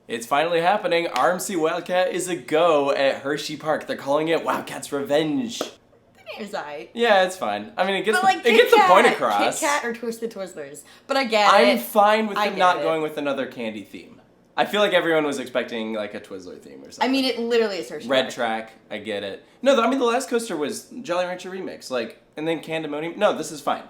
It's finally happening. RMC Wildcat is a go at Hersheypark. They're calling it Wildcat's Revenge. The name's alright. Yeah, it's fine. I mean, it gets, like, it gets the point across. Kit Kat or Twisted Twizzlers. But I get it. I'm fine with them not going with another candy theme. I feel like everyone was expecting like a Twizzler theme or something. I mean, it literally is Hersheypark. Red track, I get it. No, I mean, the last coaster was Jolly Rancher Remix, like, and then Candemonium. No, this is fine.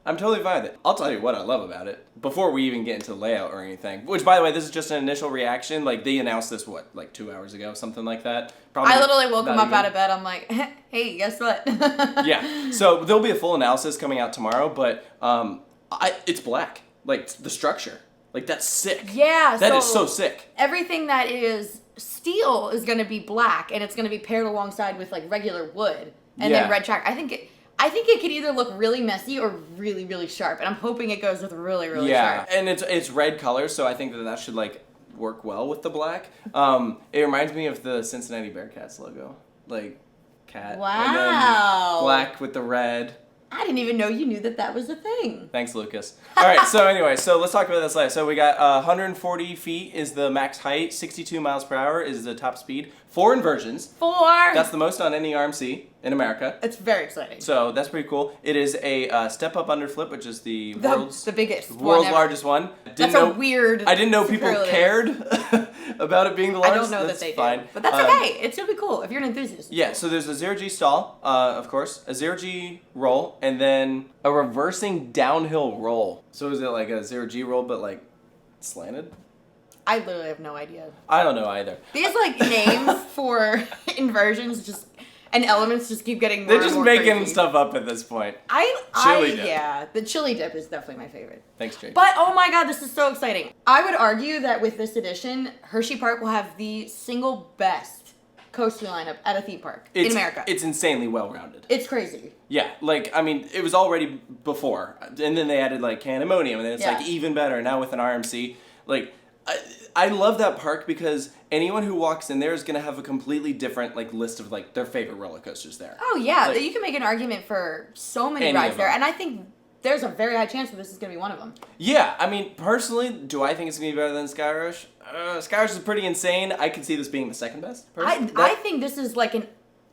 I'm totally fine with it. I'll tell you what I love about it, before we even get into the layout or anything. Which, by the way, this is just an initial reaction. Like, they announced this, what, like 2 hours ago? Something like that? Probably I literally woke him up out of bed. I'm like, hey, guess what? Yeah. So, there'll be a full analysis coming out tomorrow, but it's black. Like, the structure. Like, that's sick. Yeah. That is so sick. Everything that is steel is going to be black, and it's going to be paired alongside with, like, regular wood. And then red track. I think it could either look really messy or really, really sharp. And I'm hoping it goes with really, really sharp. Yeah, and it's red color, so I think that should, like, work well with the black. It reminds me of the Cincinnati Bearcats logo. Like, cat. Wow. And then black with the red. I didn't even know you knew that was a thing. Thanks, Lucas. All right, so anyway, so let's talk about this layout. So we got 140 feet is the max height, 62 miles per hour is the top speed, 4 inversions. 4! That's the most on any RMC in America. It's very exciting. So that's pretty cool. It is a step-up underflip, which is the biggest world's largest one. Weird I didn't know people cared about it being the largest. I don't know that they fine. do. But that's okay. It's going to be cool if you're an enthusiast. Yeah, so there's a 0G stall, of course, a 0G roll, and then a reversing downhill roll. So is it like a 0G roll, but like slanted? I literally have no idea. I don't know either. These like names for inversions and elements just keep getting more They're just and more making crazy. stuff up at this point. Chili dip. Yeah, the chili dip is definitely my favorite. Thanks, Jake. But oh my god, this is so exciting. I would argue that with this edition, Hersheypark will have the single best coaster lineup at a theme park in America. It's insanely well-rounded. It's crazy. Yeah, like, I mean, it was already before, and then they added, like, Candemonium, and then it's, like, even better, now with an RMC. Like, I love that park because anyone who walks in there is going to have a completely different, like, list of, like, their favorite roller coasters there. Oh, yeah. Like, you can make an argument for so many rides there, and I think there's a very high chance that this is going to be one of them. Yeah, I mean, personally, do I think it's going to be better than Sky Rush? Sky Rush is pretty insane. I could see this being the second best. I think this is like an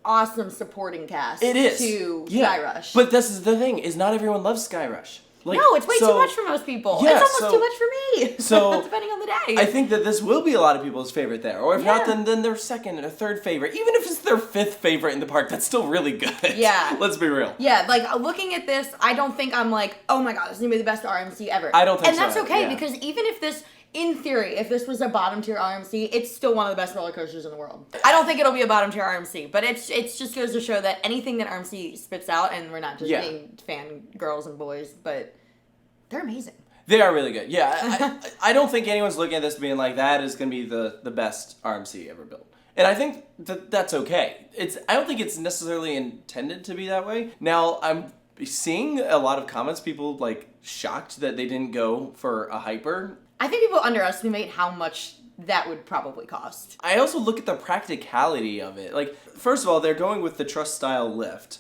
awesome supporting cast. It is. To Sky Rush. But this is the thing, is not everyone loves Sky Rush. Like, no, it's way too much for most people. Yeah, it's almost too much for me. So depending on the day. I think that this will be a lot of people's favorite there. Or if not, then their second or third favorite. Even if it's their 5th favorite in the park, that's still really good. Yeah. Let's be real. Yeah, like looking at this, I don't think I'm like, oh my god, this is gonna be the best RMC ever. I don't think so. And that's okay, because even if this, in theory, if this was a bottom tier RMC, it's still one of the best roller coasters in the world. I don't think it'll be a bottom tier RMC, but it's just goes to show that anything that RMC spits out, and we're not just being fan girls and boys, but they're amazing. They are really good. Yeah, I don't think anyone's looking at this being like, that is going to be the best RMC ever built. And I think that's okay. I don't think it's necessarily intended to be that way. Now, I'm seeing a lot of comments, people like shocked that they didn't go for a hyper. I think people underestimate how much that would probably cost. I also look at the practicality of it. Like, first of all, they're going with the truss style lift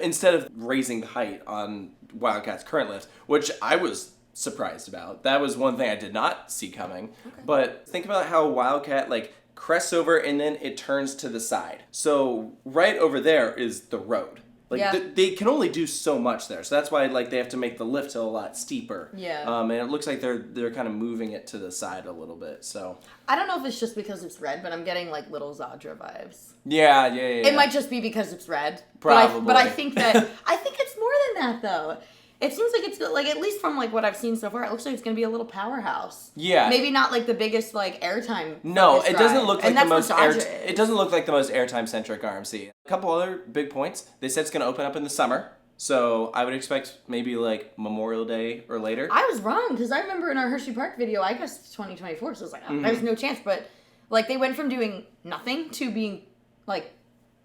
instead of raising the height on Wildcat's current lift, which I was surprised about. That was one thing I did not see coming. Okay. But think about how Wildcat, like, crests over and then it turns to the side. So right over there is the road. Like, they can only do so much there. So that's why, like, they have to make the lift a lot steeper. Yeah. And it looks like they're kind of moving it to the side a little bit, so. I don't know if it's just because it's red, but I'm getting, like, little Zadra vibes. Yeah. It might just be because it's red. Probably. But I think that, I think it's more than that, though. It seems like it's, like, at least from, like, what I've seen so far, it looks like it's going to be a little powerhouse. Yeah. Maybe not, like, the biggest, like, airtime. No, it doesn't look like the most it doesn't look like the most airtime-centric RMC. A couple other big points. They said it's going to open up in the summer. So I would expect maybe, like, Memorial Day or later. I was wrong, because I remember in our Hersheypark video, I guess 2024, so I was like, oh, there's no chance. But, like, they went from doing nothing to being, like,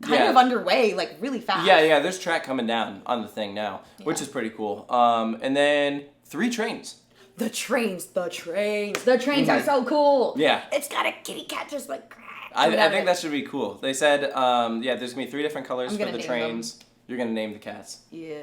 kind of underway, like, really fast. Yeah, there's track coming down on the thing now, which is pretty cool. And then 3 trains. The trains are so cool. Yeah. It's got a kitty cat just like... I think that should be cool. They said, there's going to be 3 different colors for the trains. You're going to name the cats. Yeah.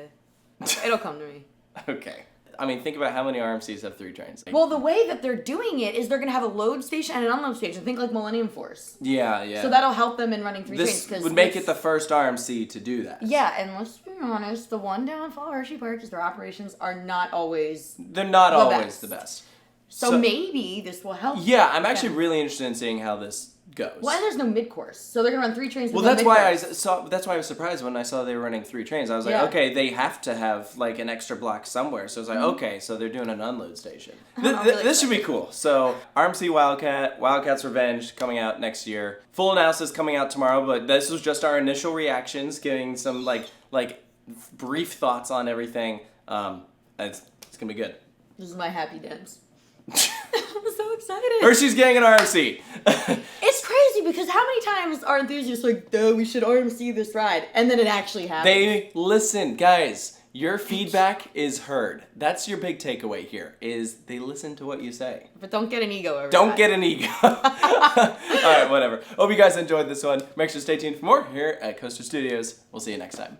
It'll come to me. Okay. I mean, think about how many RMCs have 3 trains. Well, the way that they're doing it is they're going to have a load station and an unload station. Think like Millennium Force. Yeah. So that'll help them in running 3 trains. This would make it the first RMC to do that. Yeah, and let's be honest, the one downfall of Hersheypark is their operations are not always the best. So maybe this will help. Yeah, I'm actually really interested in seeing how this goes. Well, and there's no mid-course, so they're gonna run 3 trains. Well, that's why I was surprised when I saw they were running 3 trains. I was like, okay, they have to have like an extra block somewhere. So I was like, okay, so they're doing an unload station. This should be cool. So RMC Wildcat, Wildcat's Revenge coming out next year. Full analysis coming out tomorrow, but this was just our initial reactions, giving some like brief thoughts on everything. It's gonna be good. This is my happy dance. I'm so excited. Hershey's getting an RMC. It's crazy because how many times are enthusiasts like, duh, we should RMC this ride, and then it actually happens. They listen, guys. Your feedback is heard. That's your big takeaway here, is they listen to what you say. But don't get an ego over Don't get an ego. All right, whatever. Hope you guys enjoyed this one. Make sure to stay tuned for more here at Coaster Studios. We'll see you next time.